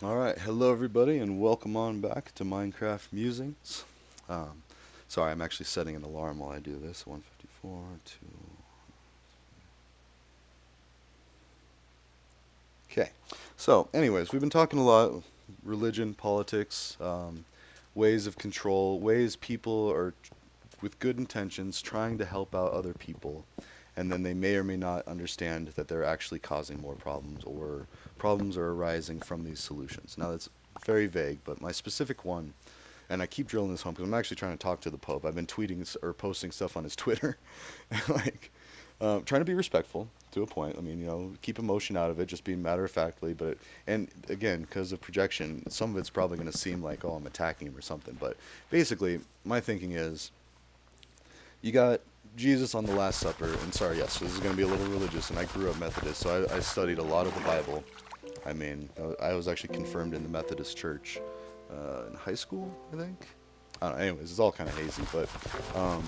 Alright, hello everybody and welcome on back to Minecraft Musings. Um, Sorry, I'm actually setting an alarm while I do this. 154, 2... Okay, so anyways, we've been talking a lot, religion, politics, ways of control, ways people are, with good intentions, trying to help out other people, and then they may or may not understand that they're actually causing more problems, or problems are arising from these solutions. Now that's very vague, but my specific one, and I keep drilling this home because I'm actually trying to talk to the Pope. I've been tweeting or posting stuff on his Twitter, like trying to be respectful to a point. I mean, keep emotion out of it, just being matter of factly. But and again, because of projection, some of it's probably going to seem like, oh, I'm attacking him or something. But basically, my thinking is, you got Jesus on the Last Supper, and sorry, yes, this is going to be a little religious, and I grew up Methodist, so I studied a lot of the Bible. I mean, I was actually confirmed in the Methodist Church in high school, I think. I don't know, anyways, it's all kind of hazy, but um,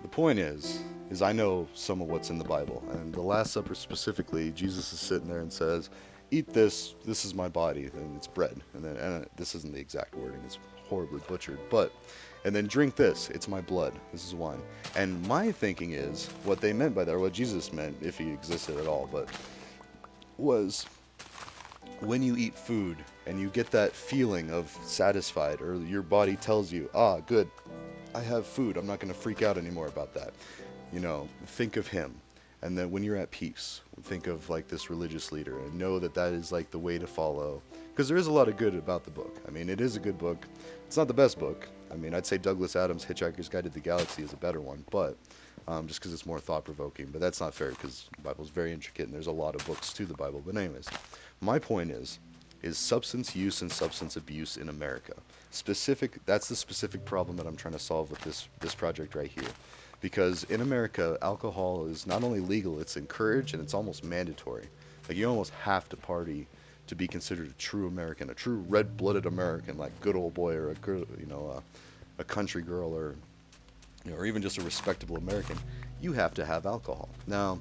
the point is I know some of what's in the Bible, and the Last Supper specifically, Jesus is sitting there and says, "Eat this. This is my body, and it's bread." And this isn't the exact wording; it's horribly butchered, but. And then drink this. It's my blood. This is wine. And my thinking is what they meant by that, or what Jesus meant, if he existed at all, but was when you eat food and you get that feeling of satisfied, or your body tells you, ah, good, I have food, I'm not going to freak out anymore about that. Think of him. And then when you're at peace, think of like this religious leader and know that that is like the way to follow. Because there is a lot of good about the book. I mean, it is a good book. It's not the best book. I mean, I'd say Douglas Adams' Hitchhiker's Guide to the Galaxy is a better one, but just because it's more thought-provoking. But that's not fair because the Bible's very intricate and there's a lot of books to the Bible. But anyways, my point is substance use and substance abuse in America. That's the specific problem that I'm trying to solve with this project right here. Because in America, alcohol is not only legal, it's encouraged and it's almost mandatory. Like you almost have to party to be considered a true American, a true red-blooded American, like good old boy or a good, a country girl or or even just a respectable American. You have to have alcohol. Now,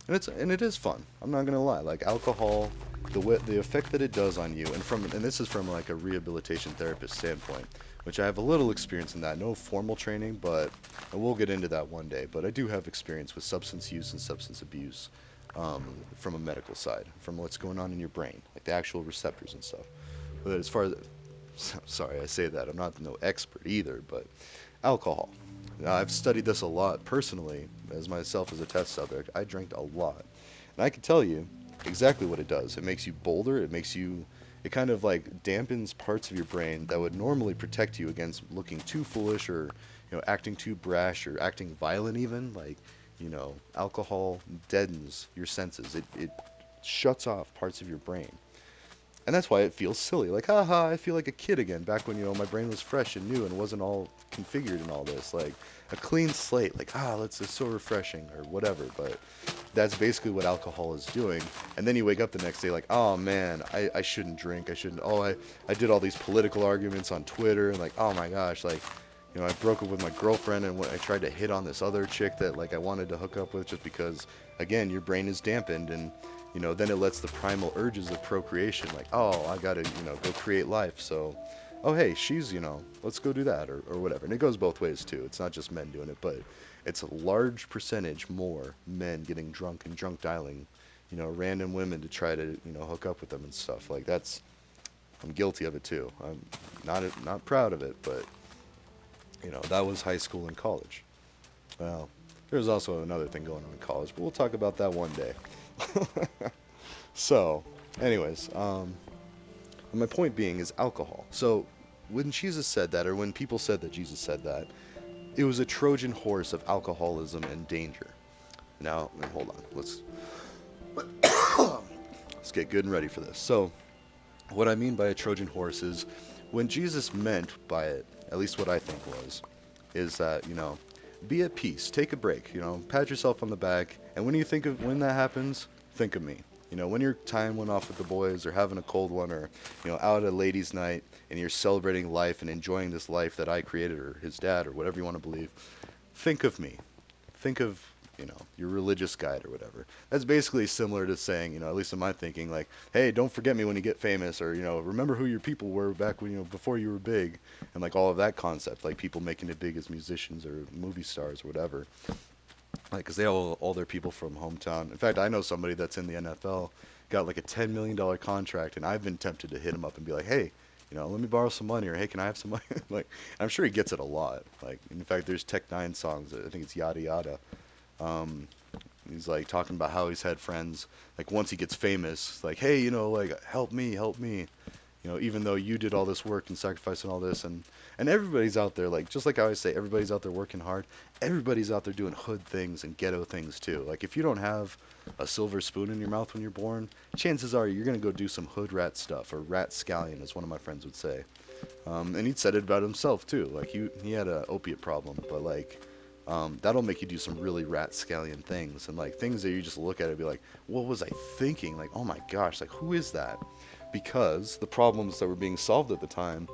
and it is fun. I'm not gonna lie. Like alcohol, the effect that it does on you, and this is from like a rehabilitation therapist standpoint, which I have a little experience in that. No formal training, but and we'll get into that one day. But I do have experience with substance use and substance abuse from a medical side, from what's going on in your brain, like the actual receptors and stuff. But as far as sorry, I say that I'm not no expert either, but alcohol. Now, I've studied this a lot personally, as myself as a test subject. I drank a lot. And I can tell you exactly what it does. It makes you bolder. It kind of like dampens parts of your brain that would normally protect you against looking too foolish or, acting too brash or acting violent even. Like, alcohol deadens your senses. It shuts off parts of your brain. And that's why it feels silly. Like, haha, I feel like a kid again, back when, my brain was fresh and new and wasn't all configured and all this. Like, a clean slate. Like, it's so refreshing or whatever. But that's basically what alcohol is doing. And then you wake up the next day like, oh man, I shouldn't drink. I shouldn't. I did all these political arguments on Twitter and like, oh my gosh, like, I broke up with my girlfriend and I tried to hit on this other chick that like I wanted to hook up with just because, again, your brain is dampened and then it lets the primal urges of procreation, like, oh, I gotta, go create life. So, oh, hey, she's, let's go do that or whatever. And it goes both ways too. It's not just men doing it, but it's a large percentage more men getting drunk and drunk dialing, random women to try to, hook up with them and stuff. Like I'm guilty of it too. I'm not proud of it, but that was high school and college. Well, there's also another thing going on in college, but we'll talk about that one day. So, anyways, my point being is alcohol. So, when Jesus said that, or when people said that Jesus said that, it was a Trojan horse of alcoholism and danger. Now, hold on. Let's get good and ready for this. So, what I mean by a Trojan horse is when Jesus meant by it, at least what I think is that, be at peace, take a break, pat yourself on the back, and when that happens, think of me. When your time went off with the boys or having a cold one or, out at a ladies' night and you're celebrating life and enjoying this life that I created or his dad or whatever you want to believe, think of me. Think of your religious guide or whatever. That's basically similar to saying, at least in my thinking, like, hey, don't forget me when you get famous, or remember who your people were back when before you were big, and like all of that concept, like people making it big as musicians or movie stars or whatever. Like, because they all their people from hometown. In fact, I know somebody that's in the NFL, got like a $10 million contract, and I've been tempted to hit him up and be like, hey, let me borrow some money, or hey, can I have some money? Like, I'm sure he gets it a lot. Like, in fact, there's Tech Nine songs. I think it's Yada Yada. Um, he's like talking about how he's had friends. Like, once he gets famous, like, hey, like, help me, help me. Even though you did all this work and sacrifice and all this, and everybody's out there, like, just like I always say, everybody's out there working hard. Everybody's out there doing hood things and ghetto things too. Like, if you don't have a silver spoon in your mouth when you're born, chances are you're gonna go do some hood rat stuff, or rat scallion, as one of my friends would say. And he'd said it about himself too. Like, he had a opiate problem, but like, that'll make you do some really rat scallion things, and like things that you just look at it and be like, what was I thinking? Like, oh my gosh, like, who is that? Because the problems that were being solved at the time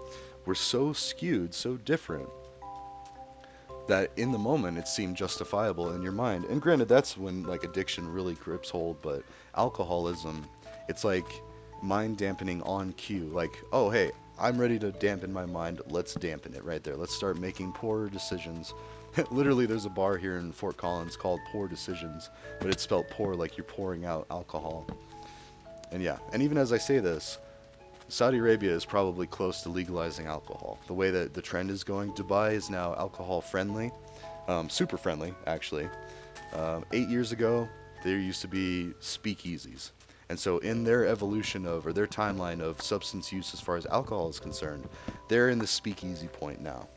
were so skewed, so different, that in the moment it seemed justifiable in your mind. And granted, that's when like addiction really grips hold, but alcoholism, it's like mind dampening on cue. Like, oh hey, I'm ready to dampen my mind. Let's dampen it right there. Let's start making poorer decisions. Literally, there's a bar here in Fort Collins called Poor Decisions, but it's spelled poor like you're pouring out alcohol. And yeah, and even as I say this, Saudi Arabia is probably close to legalizing alcohol. The way that the trend is going, Dubai is now alcohol friendly, super friendly actually. 8 years ago, there used to be speakeasies. And so in their evolution of, or their timeline of substance use as far as alcohol is concerned, they're in the speakeasy point now.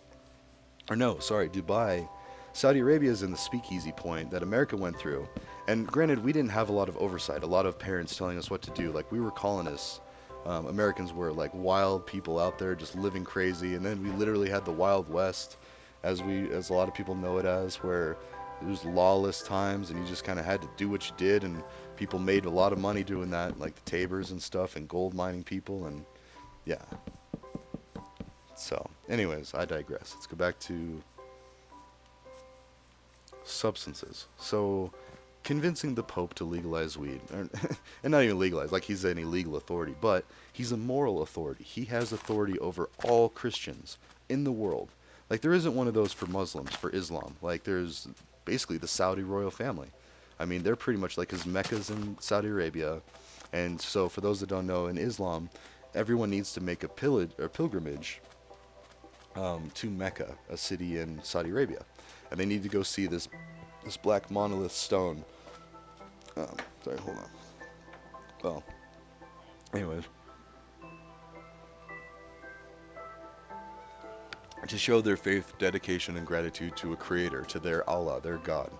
Or no, sorry, Dubai. Saudi Arabia is in the speakeasy point that America went through. And granted, we didn't have a lot of oversight, a lot of parents telling us what to do. Like, we were colonists. Americans were like wild people out there just living crazy. And then we literally had the Wild West, as a lot of people know it as, where it was lawless times and you just kind of had to do what you did. And people made a lot of money doing that, like the Tabors and stuff, and gold mining people. And yeah. So, anyways, I digress. Let's go back to substances. So, convincing the Pope to legalize weed, and not even legalize, like he's any legal authority, but he's a moral authority. He has authority over all Christians in the world. Like, there isn't one of those for Muslims, for Islam. Like, there's basically the Saudi royal family. I mean, they're pretty much like his Mecca's in Saudi Arabia. And so, for those that don't know, in Islam, everyone needs to make a pilgrimage to Mecca, a city in Saudi Arabia, and they need to go see this black monolith stone. Sorry, hold on. Well, anyways, to show their faith, dedication, and gratitude to a creator, to their Allah, their God,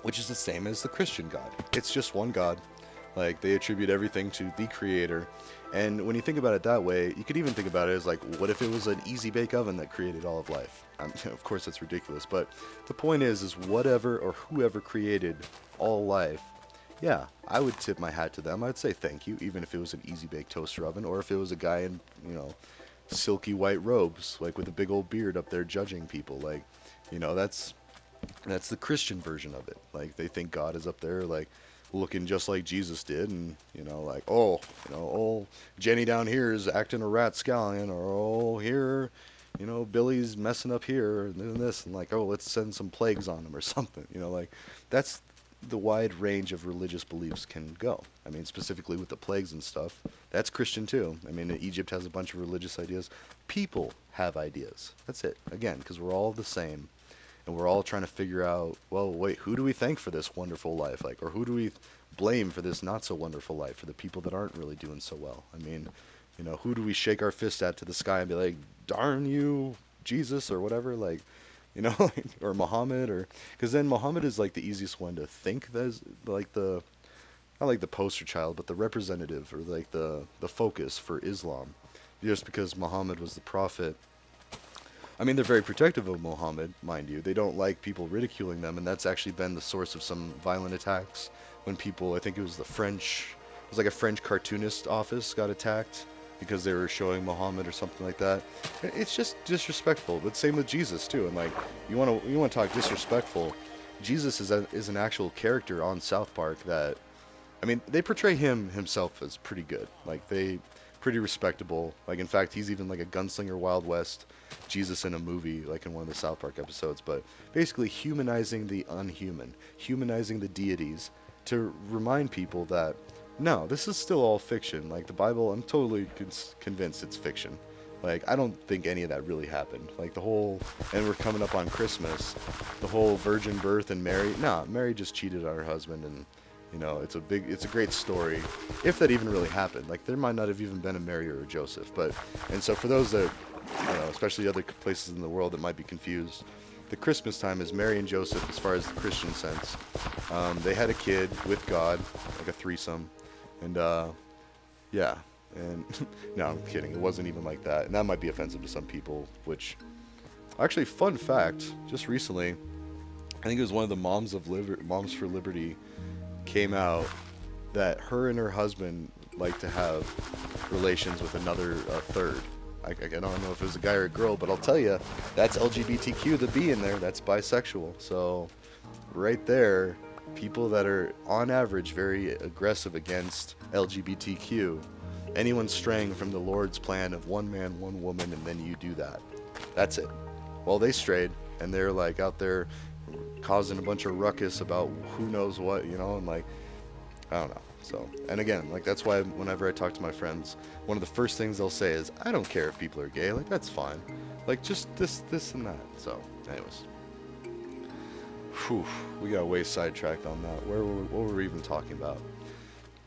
which is the same as the Christian God. It's just one God. Like, they attribute everything to the creator. And when you think about it that way, you could even think about it as like, what if it was an easy bake oven that created all of life? Of course, that's ridiculous. But the point is whatever or whoever created all life, yeah, I would tip my hat to them. I'd say thank you, even if it was an easy bake toaster oven, or if it was a guy in, silky white robes, like with a big old beard up there judging people. Like, that's the Christian version of it. Like, they think God is up there, like, looking just like Jesus did, and like, oh, Jenny down here is acting a rat scallion, or oh, here, Billy's messing up here and doing this, and like, oh, let's send some plagues on him or something. Like, that's the wide range of religious beliefs can go. I mean, specifically with the plagues and stuff, that's Christian too. I mean, Egypt has a bunch of religious ideas. People have ideas. That's it. Again, because we're all the same. And we're all trying to figure out, well, wait, who do we thank for this wonderful life? Like, or who do we blame for this not so wonderful life, for the people that aren't really doing so well? I mean, who do we shake our fist at to the sky and be like, darn you, Jesus, or whatever? Like, or Muhammad, or, because then Muhammad is like the easiest one to think that's like not like the poster child, but the representative, or like the focus for Islam. Just because Muhammad was the prophet. I mean, they're very protective of Muhammad, mind you. They don't like people ridiculing them, and that's actually been the source of some violent attacks. When people, I think it was like a French cartoonist office got attacked because they were showing Muhammad or something like that. It's just disrespectful, but same with Jesus too. And like, you want to talk disrespectful. Jesus is an actual character on South Park that, I mean, they portray him himself as pretty good. Like they pretty respectable. Like in fact, he's even like a gunslinger Wild West Jesus in a movie, like in one of the South Park episodes. But basically humanizing the unhuman, humanizing the deities to remind people that no, this is still all fiction. Like the Bible, I'm totally convinced it's fiction. Like I don't think any of that really happened. Like the whole, and we're coming up on Christmas, the whole virgin birth and Mary. Nah, Mary just cheated on her husband, and it's a great story, if that even really happened. Like there might not have even been a Mary or a Joseph, but, and so for those that, I don't know, especially other places in the world that might be confused, the Christmas time is Mary and Joseph as far as the Christian sense. They had a kid with God, like a threesome, and yeah, and no, I'm kidding. It wasn't even like that, and that might be offensive to some people. Which, actually, fun fact, just recently, I think it was one of the Moms for Liberty came out that her and her husband like to have relations with another third. I don't know if it was a guy or a girl, but I'll tell you, that's LGBTQ, the B in there. That's bisexual. So right there, people that are on average very aggressive against LGBTQ, anyone straying from the Lord's plan of one man, one woman, and then you do that. That's it. Well, they strayed, and they're like out there causing a bunch of ruckus about who knows what, and like, I don't know. So, and again, like that's why whenever I talk to my friends, one of the first things they'll say is, I don't care if people are gay, like that's fine. Like just this and that. So, anyways. Whew, we got way sidetracked on that. What were we even talking about?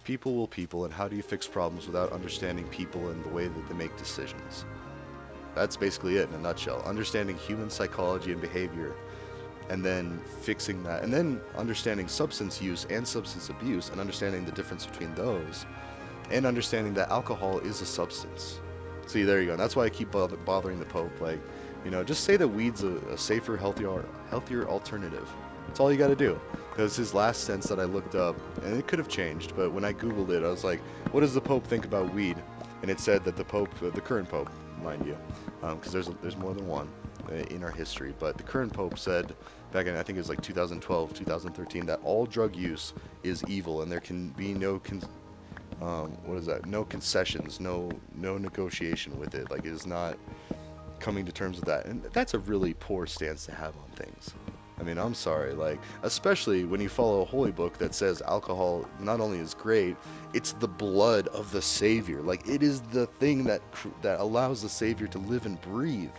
People will people, and how do you fix problems without understanding people and the way that they make decisions? That's basically it in a nutshell. Understanding human psychology and behavior, and then fixing that, and then understanding substance use and substance abuse, and understanding the difference between those, and understanding that alcohol is a substance. See, there you go. And that's why I keep bothering the Pope. Like, just say that weed's a safer, healthier alternative. That's all you got to do. Because his last sentence that I looked up, and it could have changed, but when I Googled it, I was like, what does the Pope think about weed? And it said that the Pope, the current Pope, mind you, because there's more than one in our history, but the current Pope said back in, I think it was like 2012, 2013, that all drug use is evil, and there can be no no concessions, no negotiation with it. Like it is not coming to terms with that, and that's a really poor stance to have on things. I mean, I'm sorry, like, especially when you follow a holy book that says alcohol not only is great, it's the blood of the Savior. Like, it is the thing that allows the Savior to live and breathe.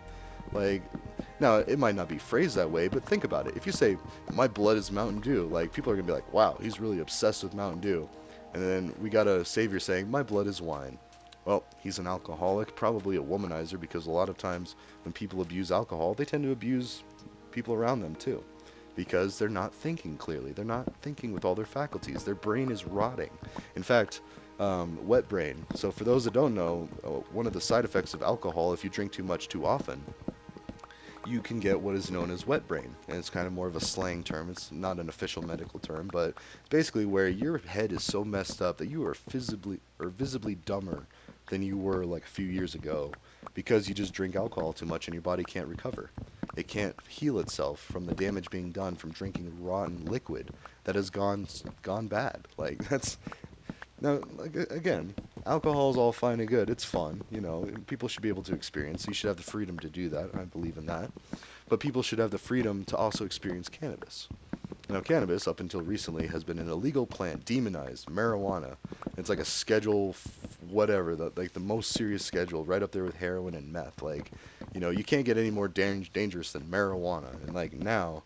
Like, now, it might not be phrased that way, but think about it. If you say, my blood is Mountain Dew, like, people are going to be like, wow, he's really obsessed with Mountain Dew. And then we got a Savior saying, my blood is wine. Well, he's an alcoholic, probably a womanizer, because a lot of times when people abuse alcohol, they tend to abuse people around them too, because they're not thinking clearly. They're not thinking with all their faculties. Their brain is rotting. In fact, wet brain. So for those that don't know, one of the side effects of alcohol, if you drink too much too often, you can get what is known as wet brain. And it's kind of more of a slang term. It's not an official medical term, but it's basically where your head is so messed up that you are visibly dumber than you were like a few years ago, because you just drink alcohol too much and your body can't recover. It can't heal itself from the damage being done from drinking rotten liquid that has gone bad. Like that's, now, like, again, alcohol is all fine and good. It's fun, people should be able to experience. You should have the freedom to do that. I believe in that. But people should have the freedom to also experience cannabis. Now, cannabis, up until recently, has been an illegal plant, demonized, marijuana. It's like a schedule, whatever, like the most serious schedule, right up there with heroin and meth. Like, you can't get any more dangerous than marijuana. And like now,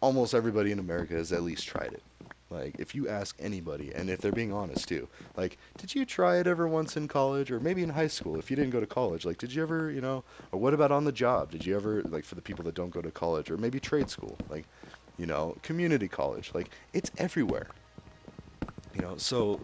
almost everybody in America has at least tried it. Like, if you ask anybody, and if they're being honest too, like, did you try it ever once in college, or maybe in high school, if you didn't go to college? Like, did you ever, or what about on the job? Did you ever, like, for the people that don't go to college, or maybe trade school, like, community college, like, it's everywhere. So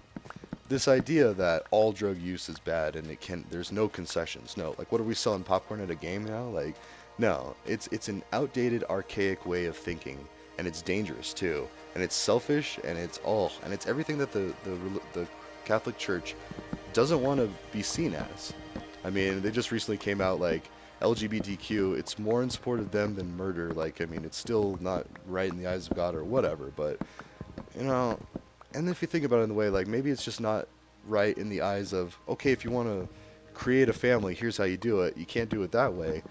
this idea that all drug use is bad and there's no concessions. No, like, what are we selling popcorn at a game now? Like, no, it's an outdated, archaic way of thinking, and it's dangerous too, and it's selfish, and it's everything that the Catholic Church doesn't want to be seen as. I mean, they just recently came out like, LGBTQ, it's more in support of them than murder. Like, I mean, it's still not right in the eyes of God or whatever, but, you know, and if you think about it in the way, like, maybe it's just not right in the eyes of, okay, if you want to create a family, here's how you do it. You can't do it that way.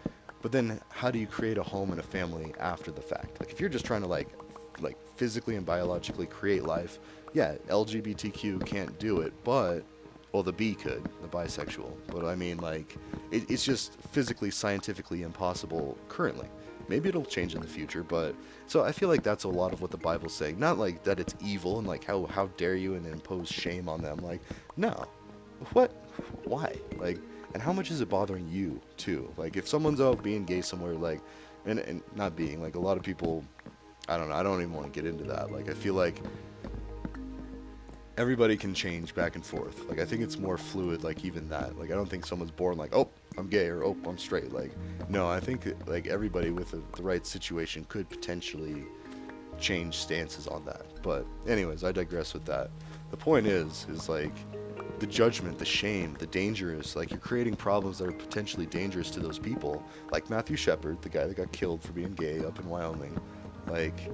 But then how do you create a home and a family after the fact? Like, if you're just trying to, like physically and biologically create life, yeah, LGBTQ can't do it, but, well, the B could, the bisexual. But I mean, like, it's just physically, scientifically impossible currently. Maybe it'll change in the future, but so I feel like that's a lot of what the Bible's saying. Not like that it's evil and like how dare you and impose shame on them. Like, no, what, why, like, and how much is it bothering you too? Like, if someone's out being gay somewhere, like, and not being like a lot of people, I don't know, I don't even want to get into that. Like, I feel like everybody can change back and forth. Like, I think it's more fluid, like, even that. Like, I don't think someone's born like, oh, I'm gay, or oh, I'm straight. Like, no, I think like everybody with the right situation could potentially change stances on that. But anyways, I digress with that. The point is like the judgment, the shame, the dangerous, like you're creating problems that are potentially dangerous to those people. Like Matthew Shepard, the guy that got killed for being gay up in Wyoming. Like,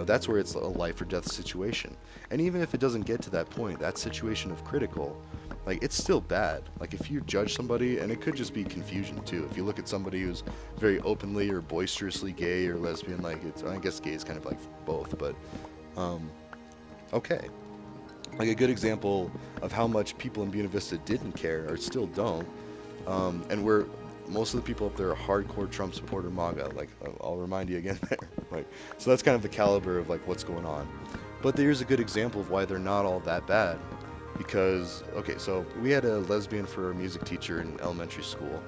that's where it's a life or death situation. And even if it doesn't get to that point, that situation of critical, like it's still bad. Like if you judge somebody, and it could just be confusion too. If you look at somebody who's very openly or boisterously gay or lesbian, like I guess gay is kind of like both, but um, okay. Like a good example of how much people in Buena Vista didn't care or still don't, and we're most of the people up there are hardcore Trump supporter MAGA. Like I'll remind you again there. Like so that's kind of the caliber of like what's going on. But there's a good example of why they're not all that bad. Because okay, so we had a lesbian for a music teacher in elementary school.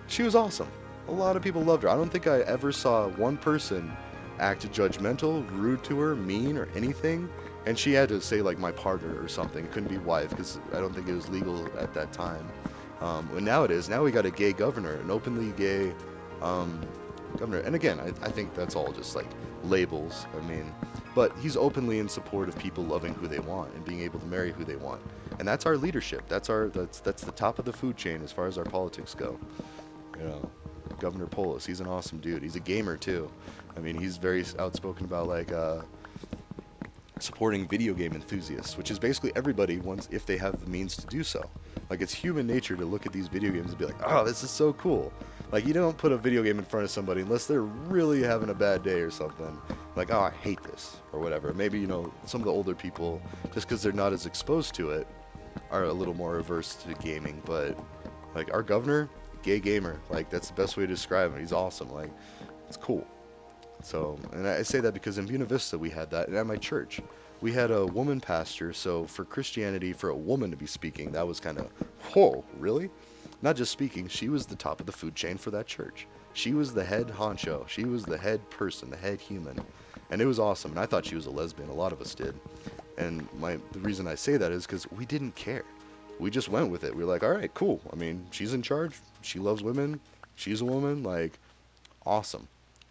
She was awesome. A lot of people loved her. I don't think I ever saw one person act judgmental, rude to her, mean, or anything. And she had to say like my partner or something. It couldn't be wife because I don't think it was legal at that time. And now it is. Now we got a gay governor, an openly gay um, governor. And again, I think that's all just like labels. I mean, but he's openly in support of people loving who they want and being able to marry who they want. And that's our leadership. That's the top of the food chain as far as our politics go. You know, Governor Polis, he's an awesome dude. He's a gamer too. I mean, he's very outspoken about like supporting video game enthusiasts, which is basically everybody once if they have the means to do so. Like it's human nature to look at these video games and be like, "Oh, this is so cool." Like you don't put a video game in front of somebody unless they're really having a bad day or something. Like, "Oh, I hate this" or whatever. Maybe, some of the older people just cuz they're not as exposed to it are a little more averse to gaming, but like our governor, gay gamer. Like that's the best way to describe him. He's awesome. Like it's cool. So, and I say that because in Buena Vista we had that, and at my church we had a woman pastor. So for Christianity, for a woman to be speaking, that was kind of, whoa, really? Not just speaking, she was the top of the food chain for that church. She was the head honcho. She was the head person, the head human, and it was awesome. And I thought she was a lesbian. A lot of us did. And the reason I say that is because we didn't care. We just went with it. We were like, all right, cool. I mean, she's in charge. She loves women. She's a woman. Like, awesome.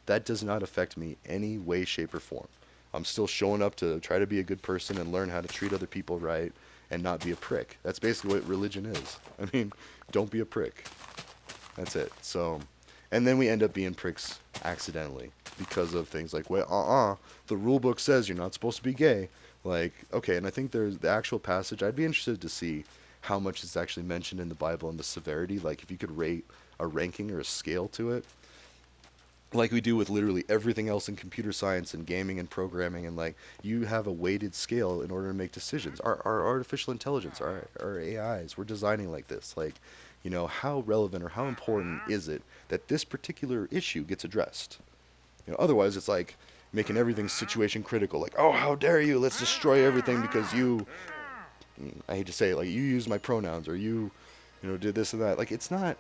That does not affect me any way, shape, or form. I'm still showing up to try to be a good person and learn how to treat other people right and not be a prick. That's basically what religion is. I mean, don't be a prick. That's it. So, and then we end up being pricks accidentally because of things like, well, the rule book says you're not supposed to be gay. Like, okay, and I think there's the actual passage. I'd be interested to see how much is actually mentioned in the Bible and the severity. Like, if you could rate a ranking or a scale to it, like we do with literally everything else in computer science and gaming and programming, and like you have a weighted scale in order to make decisions. Our artificial intelligence, our AIs, we're designing like this. Like, how relevant or how important is it that this particular issue gets addressed? Otherwise it's like making everything situation critical. Like, oh, how dare you? Let's destroy everything because you, I hate to say it, like you used my pronouns or you did this and that. Like, it's not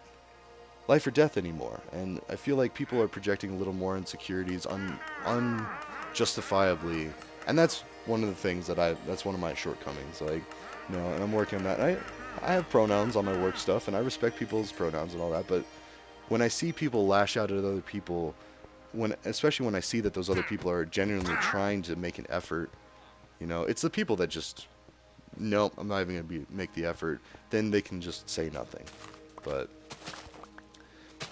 life or death anymore. And I feel like people are projecting a little more insecurities unjustifiably. And that's one of the things that's one of my shortcomings. Like, and I'm working on that. I have pronouns on my work stuff, and I respect people's pronouns and all that. But when I see people lash out at other people, especially when I see that those other people are genuinely trying to make an effort, it's the people that just, nope, I'm not even going to make the effort. Then they can just say nothing. But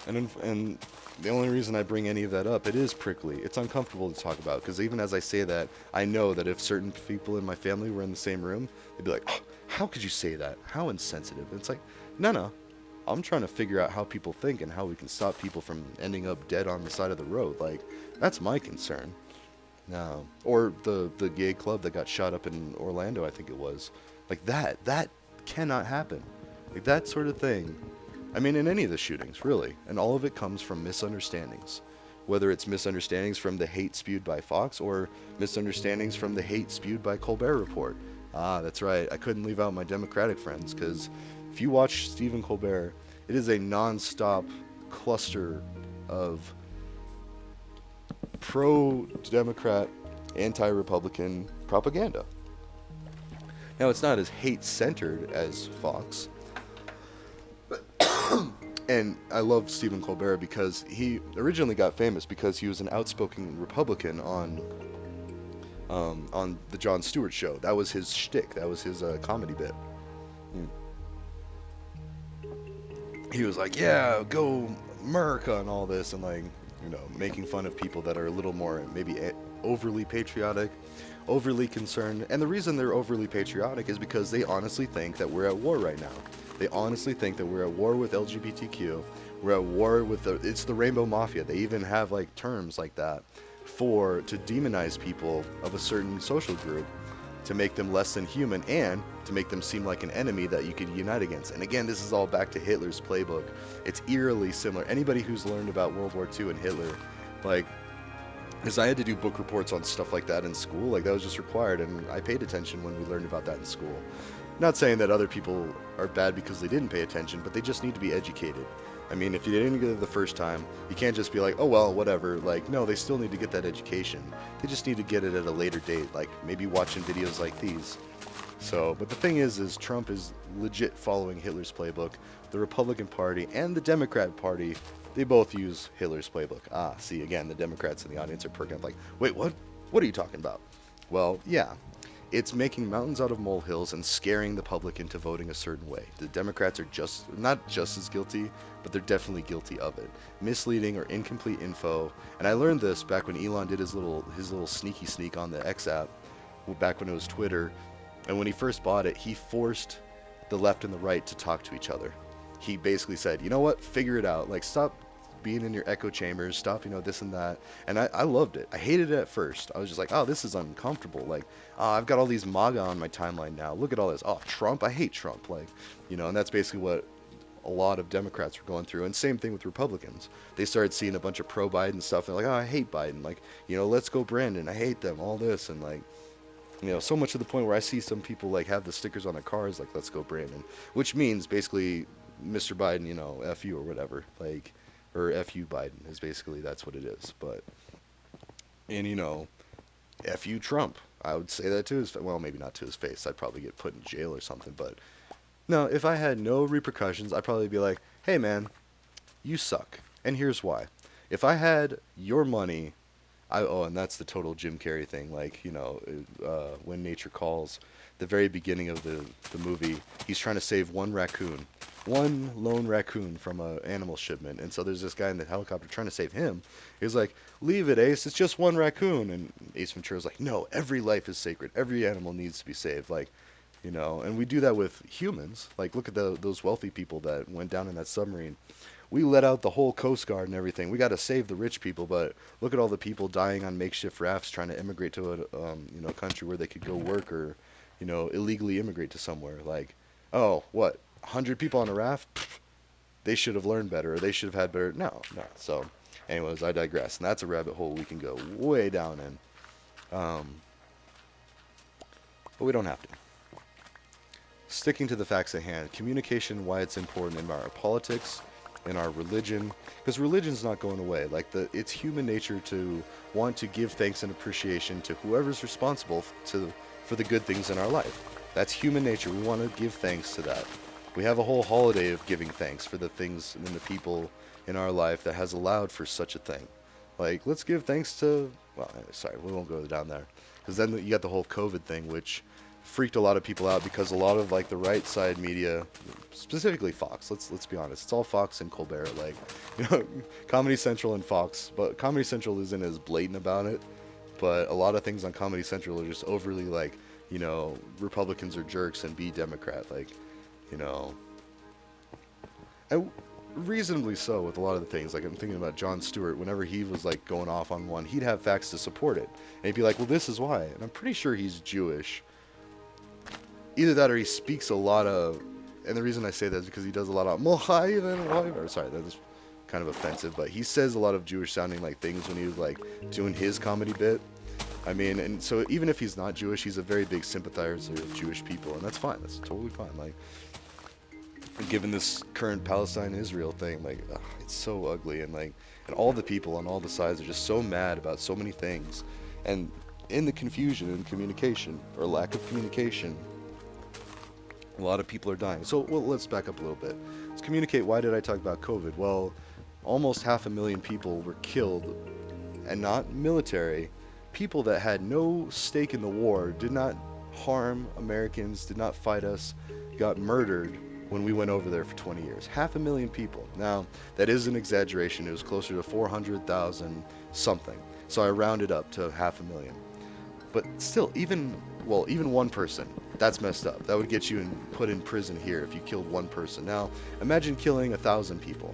And the only reason I bring any of that up, it is prickly. It's uncomfortable to talk about because even as I say that, I know that if certain people in my family were in the same room, they'd be like, oh, "How could you say that? How insensitive!" And it's like, no, no. I'm trying to figure out how people think and how we can stop people from ending up dead on the side of the road. Like, that's my concern. No. Or the gay club that got shot up in Orlando, I think it was. Like that cannot happen. Like that sort of thing. I mean, in any of the shootings, really. And all of it comes from misunderstandings. Whether it's misunderstandings from the hate spewed by Fox or misunderstandings from the hate spewed by Colbert Report. Ah, that's right. I couldn't leave out my Democratic friends because if you watch Stephen Colbert, it is a non-stop cluster of pro-Democrat, anti-Republican propaganda. Now, it's not as hate-centered as Fox, and I love Stephen Colbert because he originally got famous because he was an outspoken Republican on the Jon Stewart show. That was his shtick. That was his comedy bit. Hmm. He was like, "Yeah, go America" and all this, and like, making fun of people that are a little more maybe overly patriotic, overly concerned. And the reason they're overly patriotic is because they honestly think that we're at war right now. They honestly think that we're at war with LGBTQ. We're at war with it's the Rainbow Mafia. They even have like terms like that to demonize people of a certain social group, to make them less than human and to make them seem like an enemy that you could unite against. And again, this is all back to Hitler's playbook. It's eerily similar. Anybody who's learned about World War II and Hitler, like, because I had to do book reports on stuff like that in school, like that was just required, and I paid attention when we learned about that in school. Not saying that other people are bad because they didn't pay attention, but they just need to be educated. I mean, if you didn't get it the first time, you can't just be like, oh well, whatever. Like, no, they still need to get that education. They just need to get it at a later date, like maybe watching videos like these. So, but the thing is Trump is legit following Hitler's playbook. The Republican Party and the Democrat Party, they both use Hitler's playbook. Ah, see, again, the Democrats in the audience are perking up like, wait, what? What are you talking about? Well, yeah, it's making mountains out of molehills and scaring the public into voting a certain way. The Democrats are not just as guilty, but they're definitely guilty of it. Misleading or incomplete info. And I learned this back when Elon did his little sneaky sneak on the X app, back when it was Twitter. And when he first bought it, he forced the left and the right to talk to each other. He basically said, you know what, figure it out. Like, stop being in your echo chambers, stop, this and that. And I loved it. I hated it at first. I was just like, oh, this is uncomfortable. Like, oh, I've got all these MAGA on my timeline now. Look at all this. Oh, Trump, I hate Trump. Like, and that's basically what a lot of Democrats were going through. And same thing with Republicans. They started seeing a bunch of pro-Biden stuff and like, oh, I hate Biden. Like, let's go Brandon. I hate them. All this. And like, so much to the point where I see some people like have the stickers on their cars like "Let's go Brandon," which means basically Mr. Biden, F you or whatever, like, or F you Biden is basically that's what it is. But and F you Trump, I would say that to his well, maybe not to his face. I'd probably get put in jail or something. But no, if I had no repercussions, I'd probably be like, hey man, you suck, and here's why. If I had your money, and that's the total Jim Carrey thing. Like, When Nature Calls, the very beginning of the movie, he's trying to save one lone raccoon from an animal shipment. And so there's this guy in the helicopter trying to save him. He's like, leave it, Ace. It's just one raccoon. And Ace Ventura's like, no, every life is sacred. Every animal needs to be saved. Like, and we do that with humans. Like, look at those wealthy people that went down in that submarine. We let out the whole Coast Guard and everything. We got to save the rich people, but look at all the people dying on makeshift rafts trying to immigrate to a country where they could go work or, illegally immigrate to somewhere. Like, oh, what, 100 people on a raft? Pfft, they should have learned better, or they should have had better. No, no. So, anyways, I digress, and that's a rabbit hole we can go way down in. But we don't have to. Sticking to the facts at hand, communication, why it's important in our politics, in our religion, because religion's not going away. Like, it's human nature to want to give thanks and appreciation to whoever's responsible for the good things in our life. That's human nature. We want to give thanks to that. We have a whole holiday of giving thanks for the things and the people in our life that has allowed for such a thing. Like, let's give thanks to, well, sorry, we won't go down there, because then you got the whole COVID thing, which freaked a lot of people out because a lot of like the right side media, specifically Fox. Let's be honest. It's all Fox and Colbert. Like, you know, Comedy Central and Fox. But Comedy Central isn't as blatant about it. But a lot of things on Comedy Central are just overly like, Republicans are jerks and be Democrat. Like, you know, and reasonably so with a lot of the things. Like I'm thinking about Jon Stewart. Whenever he was like going off on one, he'd have facts to support it, and he'd be like, "Well, this is why." And I'm pretty sure he's Jewish. Either that or he speaks a lot of, and the reason I say that is because he does a lot of Mohai and or sorry, that is kind of offensive, but he says a lot of Jewish sounding like things when he was like doing his comedy bit. I mean, and so even if he's not Jewish, he's a very big sympathizer of Jewish people, and that's fine. That's totally fine. Like, given this current Palestine-Israel thing, like, ugh, it's so ugly, and like, and all the people on all the sides are just so mad about so many things, and in the confusion and communication or lack of communication, a lot of people are dying. So, well, let's back up a little bit. Let's communicate. Why did I talk about COVID? Well, almost 500,000 people were killed, and not military. People that had no stake in the war, did not harm Americans, did not fight us, got murdered when we went over there for 20 years. 500,000 people. Now, that is an exaggeration. It was closer to 400,000 something. So I rounded up to 500,000. But still, even one person, that's messed up. That would get you put in prison here if you killed one person. Now, imagine killing 1,000 people,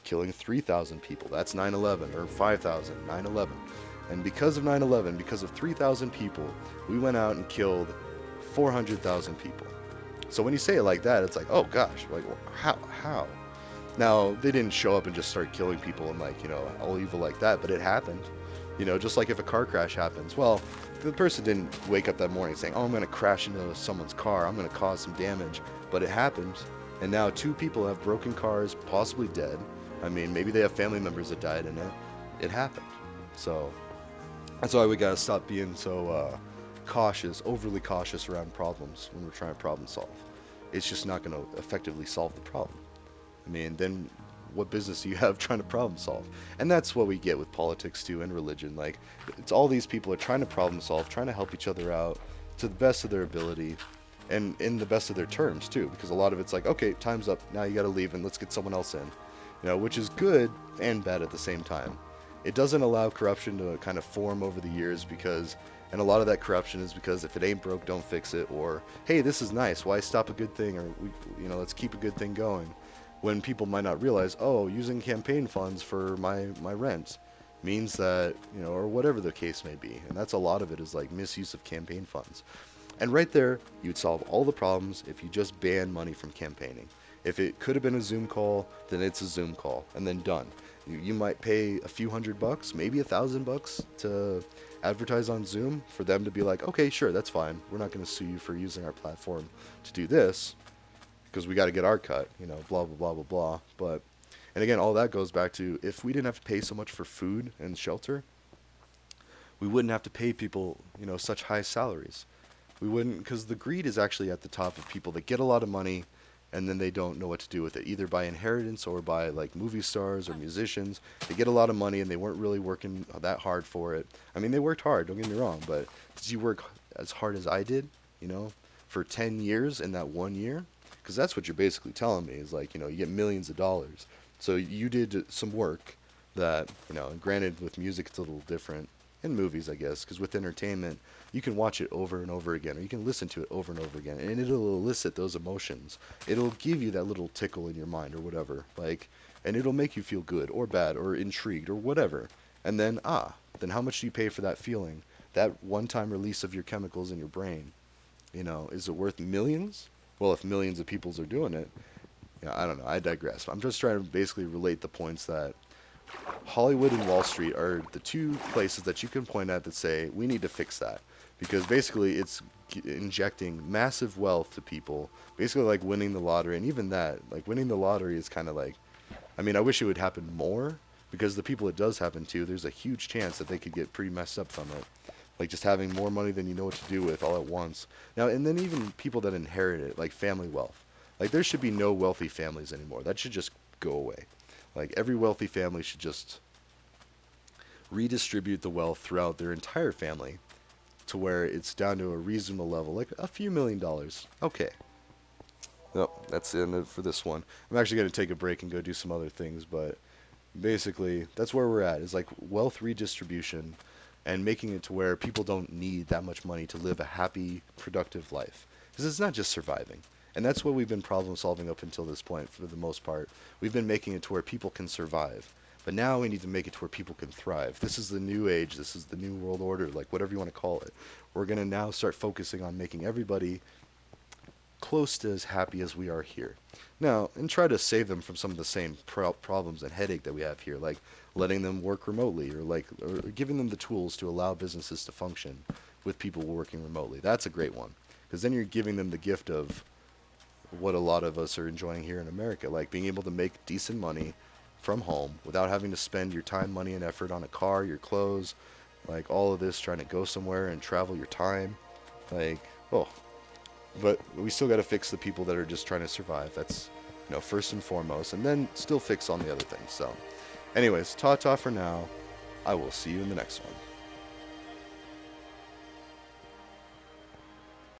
killing 3,000 people. That's 9/11, or 5,000, 9/11. And because of 9/11, because of 3,000 people, we went out and killed 400,000 people. So when you say it like that, it's like, oh gosh, like how? Now, they didn't show up and just start killing people and like, all evil like that, but it happened. Just like if a car crash happens. Well, the person didn't wake up that morning saying, oh, I'm going to crash into someone's car, I'm going to cause some damage, but it happened. And now 2 people have broken cars, possibly dead. I mean, maybe they have family members that died in it. It happened. So that's why we got to stop being so cautious, overly cautious around problems when we're trying to problem solve. It's just not going to effectively solve the problem. I mean, then what business do you have trying to problem solve? And that's what we get with politics too, and religion. Like, it's all these people are trying to problem solve, trying to help each other out to the best of their ability, and in the best of their terms too, because a lot of it's like, okay, time's up, now you got to leave and let's get someone else in, which is good and bad at the same time. It doesn't allow corruption to kind of form over the years, because, and a lot of that corruption is because if it ain't broke, don't fix it, or hey, this is nice, why stop a good thing, or let's keep a good thing going, when people might not realize, oh, using campaign funds for my rent means that, or whatever the case may be. And that's a lot of it, is like misuse of campaign funds. And right there, you'd solve all the problems if you just ban money from campaigning. If it could have been a Zoom call, then it's a Zoom call, and then done. You might pay a few $100, maybe $1,000 to advertise on Zoom for them to be like, okay, sure, that's fine. We're not going to sue you for using our platform to do this, because we got to get our cut, blah, blah, blah, blah, blah. But, and again, all that goes back to, if we didn't have to pay so much for food and shelter, we wouldn't have to pay people, such high salaries. We wouldn't, because the greed is actually at the top of people that get a lot of money and then they don't know what to do with it, either by inheritance or by like movie stars or musicians. They get a lot of money and they weren't really working that hard for it. I mean, they worked hard, don't get me wrong, but did you work as hard as I did, for 10 years in that 1 year? Because that's what you're basically telling me, is like, you get millions of dollars. So you did some work that, and granted with music it's a little different, in movies I guess, because with entertainment you can watch it over and over again, or you can listen to it over and over again, and it'll elicit those emotions. It'll give you that little tickle in your mind or whatever, like, and it'll make you feel good or bad or intrigued or whatever. And then, then how much do you pay for that feeling? That one-time release of your chemicals in your brain, is it worth millions? Well, if millions of people are doing it, I don't know. I digress. I'm just trying to basically relate the points that Hollywood and Wall Street are the 2 places that you can point at that say, we need to fix that. Because basically it's injecting massive wealth to people, basically like winning the lottery. And even that, like winning the lottery is kind of like, I mean, I wish it would happen more, because the people it does happen to, there's a huge chance that they could get pretty messed up from it. Like just having more money than you know what to do with all at once. Now, and then even people that inherit it, like family wealth. Like there should be no wealthy families anymore. That should just go away. Like every wealthy family should just redistribute the wealth throughout their entire family, to where it's down to a reasonable level, like a few $1 million. Okay. No, that's the end of for this one. I'm actually going to take a break and go do some other things, but basically, that's where we're at. Is like wealth redistribution and making it to where people don't need that much money to live a happy, productive life. Because it's not just surviving. And that's what we've been problem solving up until this point for the most part. We've been making it to where people can survive. But now we need to make it to where people can thrive. This is the new age. This is the new world order, like whatever you want to call it. We're going to now start focusing on making everybody close to as happy as we are here. Now, and try to save them from some of the same problems and headache that we have here, like letting them work remotely or giving them the tools to allow businesses to function with people working remotely. That's a great one because then you're giving them the gift of what a lot of us are enjoying here in America, like being able to make decent money from home without having to spend your time, money, and effort on a car, your clothes, like all of this trying to go somewhere and travel your time. Like, oh, but we still got to fix the people that are just trying to survive. That's, first and foremost, and then still fix on the other things. So, anyways, ta-ta for now. I will see you in the next one.